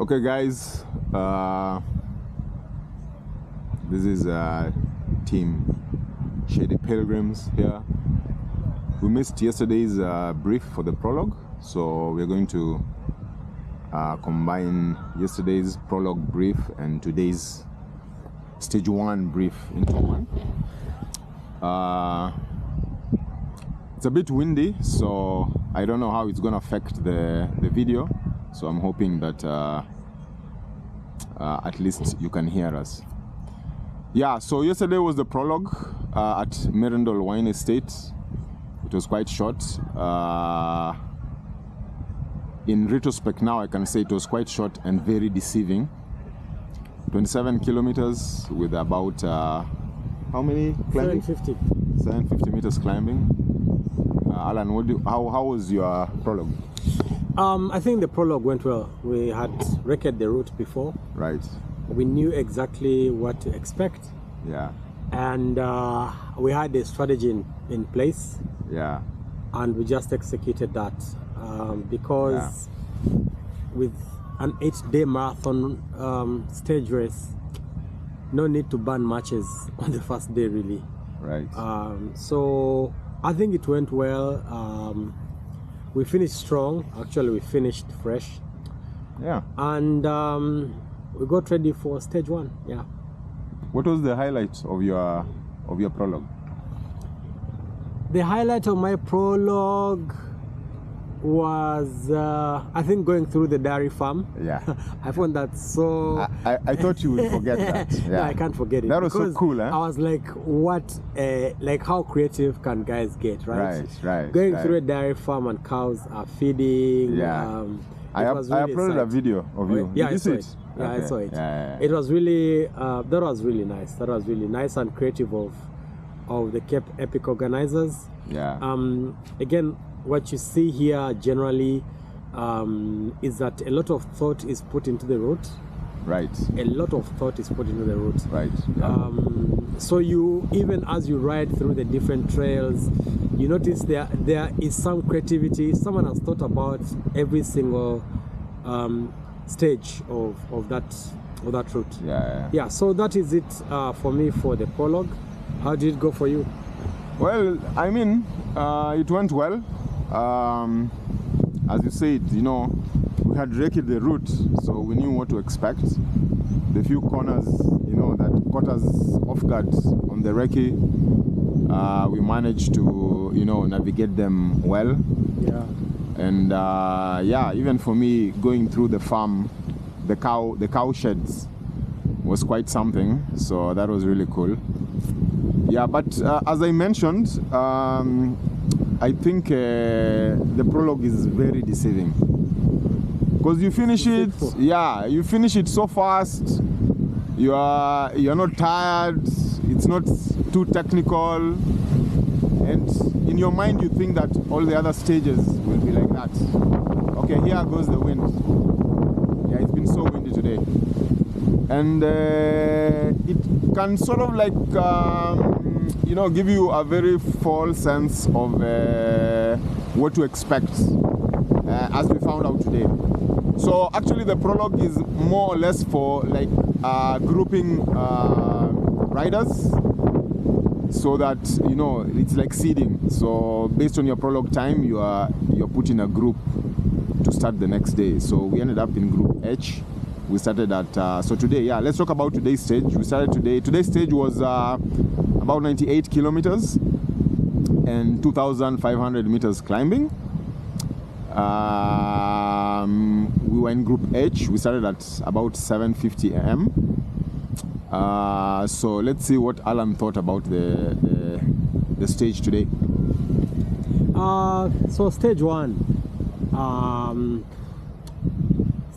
Okay, guys, this is team Shady Pilgrims here. We missed yesterday's brief for the prologue, so we're going to combine yesterday's prologue brief and today's stage 1 brief into one. It's a bit windy, so I don't know how it's going to affect the video. So I'm hoping that at least you can hear us. Yeah, so yesterday was the prologue at Merendol Wine Estate. It was quite short. In retrospect now, I can say it was quite short and very deceiving. 27 kilometers with about, how many climbing? 750. 750 meters climbing. Alan, how was your prologue? I think the prologue went well. We had recorded the route before. Right. We knew exactly what to expect. Yeah. And we had a strategy in place. Yeah. And we just executed that. Because with an 8-day marathon stage race, no need to burn matches on the first day, really. Right. So I think it went well. We finished strong. Actually, we finished fresh. Yeah. And we got ready for stage 1. Yeah. What was the highlight of your prologue? The highlight of my prologue was, I think, going through the dairy farm. Yeah. I found that so... I thought you would forget that. Yeah. No, I can't forget it. That was so cool, huh? I was like, what, like how creative can guys get, right? Right. Going through a dairy farm and cows are feeding. Yeah. I uploaded a video of you. Yeah, Did you see it? Yeah, Okay. I saw it. Yeah. It was really, that was really nice. That was really nice and creative of the Cape Epic organizers. Yeah. Again, what you see here generally is that a lot of thought is put into the route. Right. A lot of thought is put into the route. Right. Yeah. So you, even as you ride through the different trails, you notice there is some creativity. Someone has thought about every single stage of that route. Yeah. So that is it for me for the prologue. How did it go for you? Well, I mean, it went well. As you said, we had recce the route, so we knew what to expect. The few corners, that caught us off guard on the recce, we managed to, navigate them well. Yeah. And even for me, going through the farm, the cow sheds was quite something. So that was really cool. Yeah, but as I mentioned, I think the prologue is very deceiving. Because you finish it, you finish it so fast. You're not tired. It's not too technical, and in your mind you think that all the other stages will be like that. Okay, here goes the wind. Yeah, it's been so windy today, and it can sort of like give you a very false sense of what to expect, as we found out today. So actually the prologue is more or less for like grouping riders, so that it's like seeding. So based on your prologue time, you're put in a group to start the next day. So we ended up in group H. We started at so today, let's talk about today's stage. We started today. Today's stage was about 98 kilometers and 2,500 meters climbing. We were in group H. We started at about 7:50 a.m. So let's see what Alan thought about the stage today. So stage 1.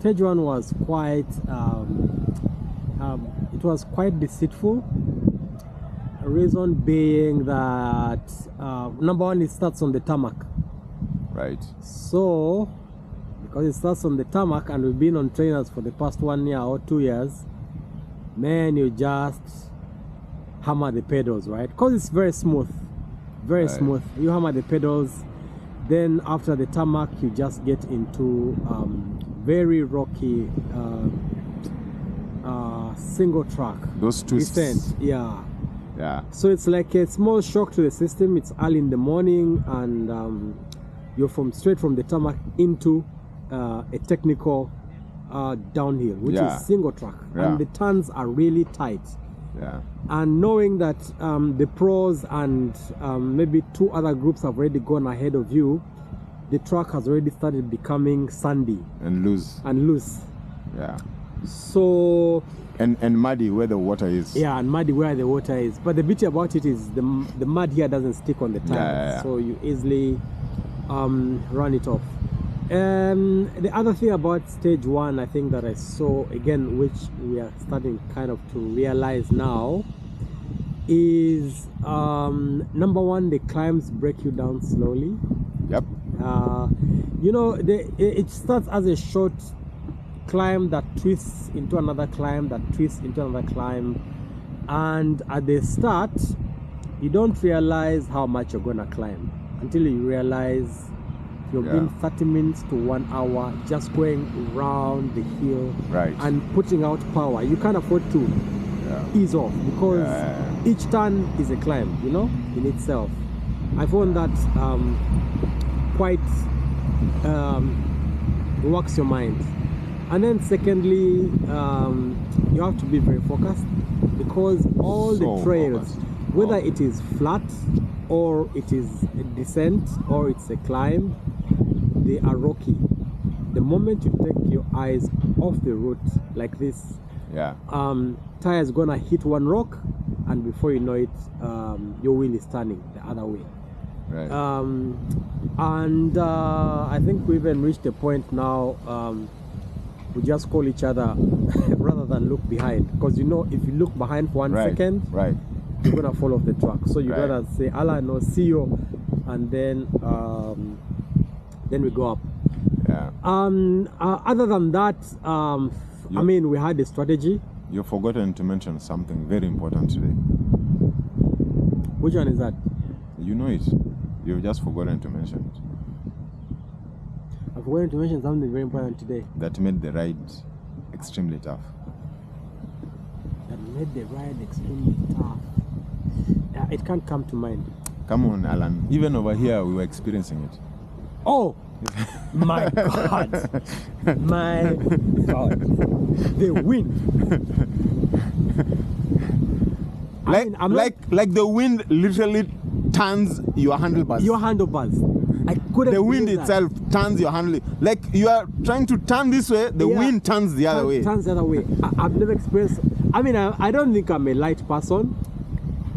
Stage 1 was quite it was quite deceitful. Reason being that number 1, it starts on the tarmac. Right. So because it starts on the tarmac and we've been on trainers for the past 1 year or 2 years, man, you just hammer the pedals, right? Because it's very smooth, very smooth. You hammer the pedals, then after the tarmac you just get into very rocky single track. Those twists. Descent. Yeah. Yeah. So it's like a small shock to the system. It's early in the morning, and you're straight from the tarmac into a technical downhill, which is single track, and the turns are really tight. Yeah. And knowing that the pros and maybe 2 other groups have already gone ahead of you, the track has already started becoming sandy and loose. Yeah. So and muddy where the water is. Yeah, and muddy where the water is. But the beauty about it is the mud here doesn't stick on the tires, so you easily run it off. The other thing about stage 1, I think that I saw again, which we are starting kind of to realize now, is number 1, the climbs break you down slowly. Yep. You know, it starts as a short climb that twists into another climb that twists into another climb, and at the start you don't realize how much you're gonna climb until you realize you've been 30 minutes to 1 hour just going around the hill and putting out power. You can't afford to ease off, because each turn is a climb, you know, in itself. I found that quite works your mind. And then secondly, you have to be very focused, because all the trails, whether it is flat or it is a descent or it's a climb, they are rocky. The moment you take your eyes off the route like this, tire is gonna hit one rock, and before you know it, your wheel is turning the other way. And I think we even reached a point now, we just call each other rather than look behind, because you know, if you look behind for 1 second, you're gonna fall off the track. So you gotta say Allah no, see you, and then we go up. Other than that, I mean, we had a strategy. You've forgotten to mention something very important today. Which one is that? You know it. You've just forgotten to mention it. I've forgotten to mention something very important today. That made the ride extremely tough. That made the ride extremely tough. It can't come to mind. Come on, Alan. Even over here, we were experiencing it. Oh, my God. My God. The wind. Like the wind literally turns your handlebars. The wind itself turns your handle. Like you are trying to turn this way, the wind turns the other way. I've never experienced. I mean, I don't think I'm a light person,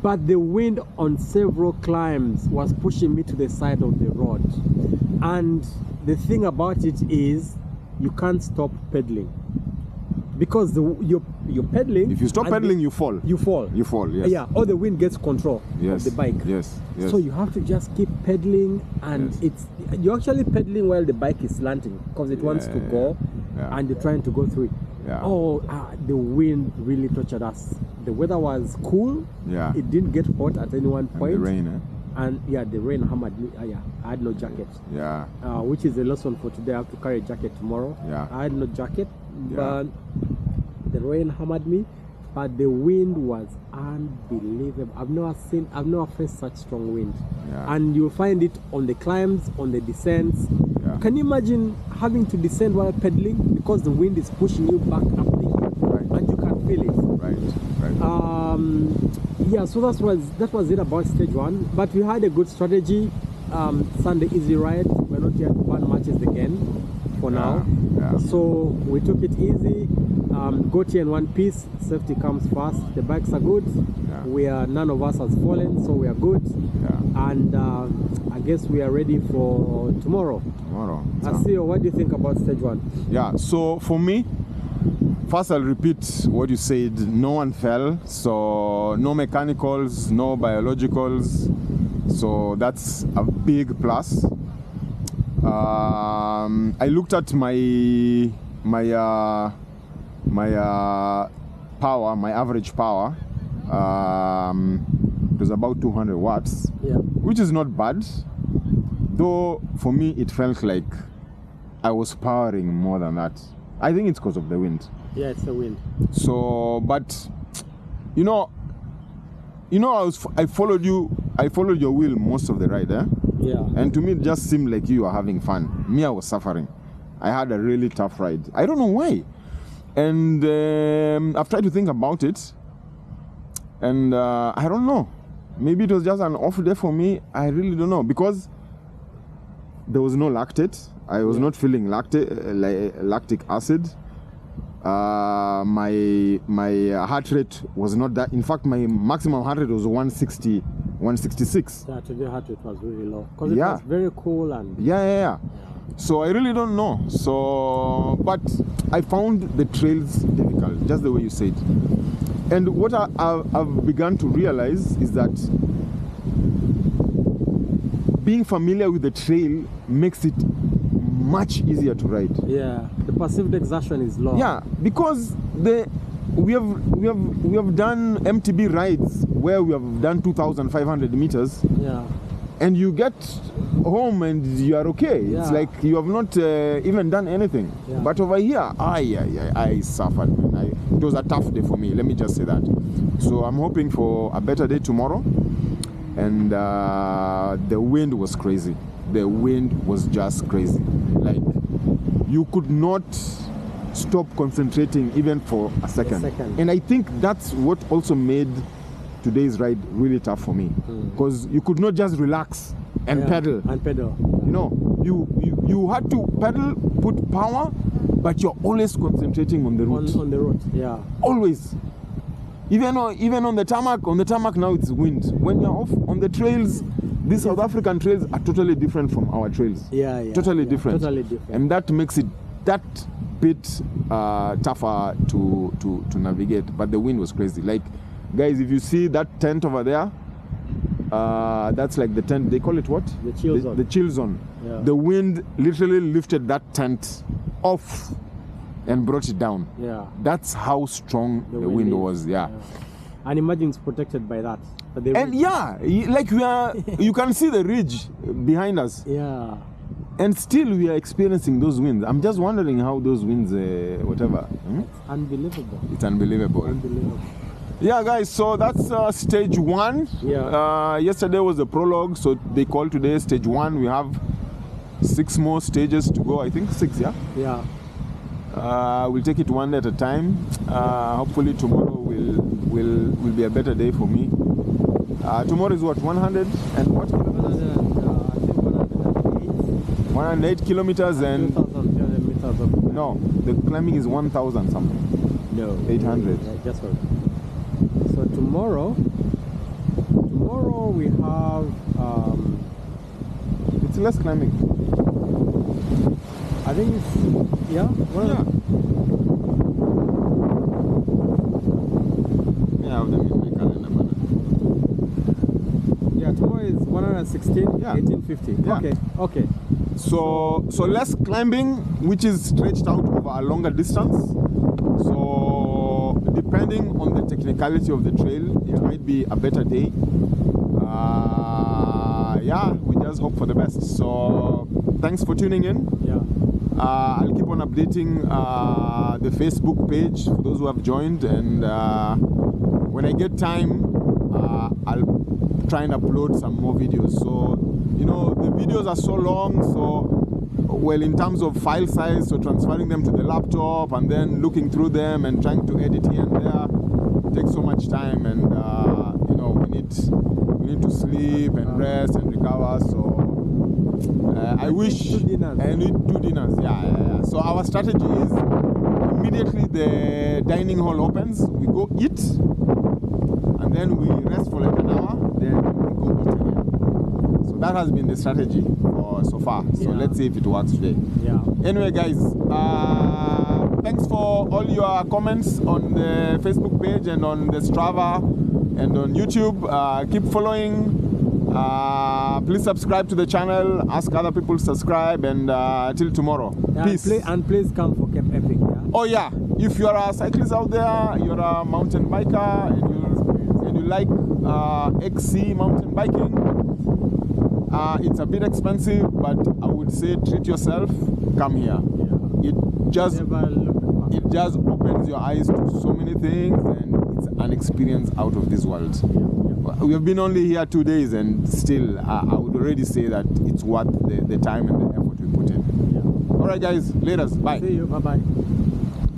but the wind on several climbs was pushing me to the side of the road. And the thing about it is, you can't stop pedaling, because you're pedaling. If you stop pedaling, you fall. You fall. Yes. Yeah. Or the wind gets control of the bike. Yes. So you have to just keep pedaling, and you're actually pedaling while the bike is slanting, because it wants to go, and you're trying to go through it. The wind really tortured us. The weather was cool. It didn't get hot at any one point. And the rain, And the rain hammered me. I had no jacket. Which is a lesson for today. I have to carry a jacket tomorrow. I had no jacket, but the rain hammered me. But the wind was unbelievable. I've never faced such strong wind. And you'll find it on the climbs, on the descents. Can you imagine having to descend while pedaling, because the wind is pushing you back up the hill, and you can feel it. So that was it about stage 1. But we had a good strategy. Sunday easy ride. We're not here to burn matches again for now. So we took it easy. Got here in one piece. Safety comes first. The bikes are good. None of us has fallen, so we are good. And I guess we are ready for tomorrow. Asio, what do you think about stage 1? So for me, first I'll repeat what you said. No one fell, so no mechanicals, no biologicals, so that's a big plus. I looked at my power, my average power. It was about 200 watts, which is not bad, though for me it felt like I was powering more than that. I think it's because of the wind. Yeah, it's the wind. So, but I followed your wheel most of the ride, eh? Yeah. And to me, it just seemed like you were having fun. Me, I was suffering. I had a really tough ride. I don't know why. And I've tried to think about it. And I don't know. Maybe it was just an off day for me. I really don't know. Because there was no lactate. I was not feeling lactic acid. My heart rate was not that. In fact, my maximum heart rate was 160, 166. Yeah, today heart rate was really low because it was very cool and. Yeah. So I really don't know. So, but I found the trails difficult, just the way you said. And what I've begun to realize is that being familiar with the trail makes it much easier to ride. Yeah, the perceived exertion is low. Yeah, because we have done MTB rides where we have done 2,500 meters. Yeah. And you get home and you are okay. Yeah. It's like you have not even done anything. Yeah. But over here, I suffered, man. It was a tough day for me. Let me just say that. So I'm hoping for a better day tomorrow. And the wind was crazy. The wind was just crazy. Like, you could not stop concentrating even for a second. And I think that's what also made today's ride really tough for me. Because you could not just relax and pedal. You know, you had to pedal, put power, but you're always concentrating on the route. On the route, yeah. Always. Even on the tarmac now it's wind. When you're off on the trails, these South African trails are totally different from our trails. Totally different. And that makes it that bit tougher to navigate. But the wind was crazy. Like, guys, if you see that tent over there, that's like the tent. They call it what? The chill zone. The chill zone. Yeah. The wind literally lifted that tent off and brought it down. Yeah. That's how strong the wind was. Yeah. And imagine it's protected by that. And like you can see the ridge behind us. Yeah. And still we are experiencing those winds. I'm just wondering how those winds, whatever. It's unbelievable. It's unbelievable. Yeah, guys, so that's stage 1. Yeah. Yesterday was the prologue, so they call today stage 1. We have 6 more stages to go. I think 6, yeah? Yeah. We'll take it one day at a time. Hopefully tomorrow will be a better day for me. Tomorrow is what, 100 and what kilometers? 108 kilometers and 2,300 meters of climbing. No, the climbing is 1,000 something. No, 800. Just one. So tomorrow we have it's less climbing. I think it's tomorrow is 116, 1850. Yeah. Okay. So less climbing, which is stretched out over a longer distance. So depending on the technicality of the trail, it might be a better day. We just hope for the best. So thanks for tuning in. I'll keep on updating the Facebook page for those who have joined, and when I get time, I'll try and upload some more videos. So, the videos are so long, so, in terms of file size, so transferring them to the laptop and then looking through them and trying to edit here and there takes so much time, and we need to sleep and rest and recover. So I wish I need 2 dinners. Yeah. So our strategy is immediately the dining hall opens, we go eat, and then we rest for like an hour, then we go eat again. So that has been the strategy so far. So let's see if it works today. Anyway, guys, thanks for all your comments on the Facebook page and on the Strava and on YouTube. Keep following. Please subscribe to the channel, ask other people to subscribe, and till tomorrow. Peace. And please come for Cape Epic. Oh yeah, if you're a cyclist out there, you're a mountain biker, and you like XC mountain biking, It's a bit expensive, but I would say treat yourself. Come here. Yeah. It just Never look back. it just opens your eyes to so many things, and it's an experience out of this world. We have been only here 2 days, and still I would already say that it's worth the time and the effort we put in. Yeah. All right, guys, later. Bye. See you. Bye bye.